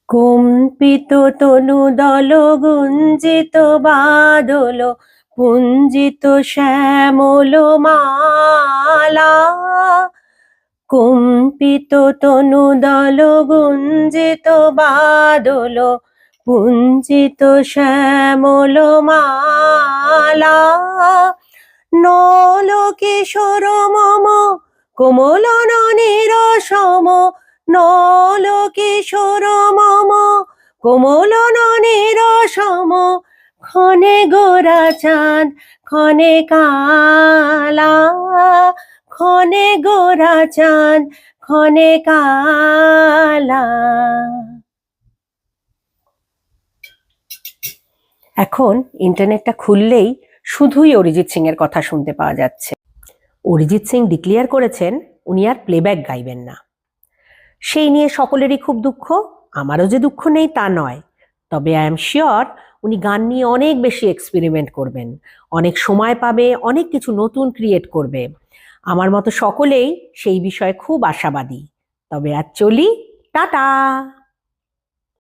কম্পিত তনু দল গুঞ্জিত বাদল পুঞ্জিত শ্যামল মালা। কম্পিত তনু দল গুঞ্জিত বাদল পুঞ্জিত শ্যামল মালা। নল কিশোর মম কোমল ননীর সম, নল কিশোর মম কোমল ননীর সম। ক্ষণে গোরা চাঁদ ক্ষণে কালা, ক্ষণে গোরা চাঁদ ক্ষণে কালা। এখন ইন্টারনেটটা খুললেই শুধুই অরিজিৎ সিং এর কথা শুনতে পাওয়া যাচ্ছে। অরিজিৎ সিং ডিক্লেয়ার করেছেন উনি আর প্লেব্যাক গাইবেন না। সেই নিয়ে সকলেরই খুব দুঃখ, আমারও যে দুঃখ নেই তা নয়। তবে আই এম শিওর উনি গান নিয়ে অনেক বেশি এক্সপেরিমেন্ট করবেন, অনেক সময় পাবে, অনেক কিছু নতুন ক্রিয়েট করবে। আমার মতো সকলেই সেই বিষয়ে খুব আশাবাদী। তবে আজ চলি, টাটা।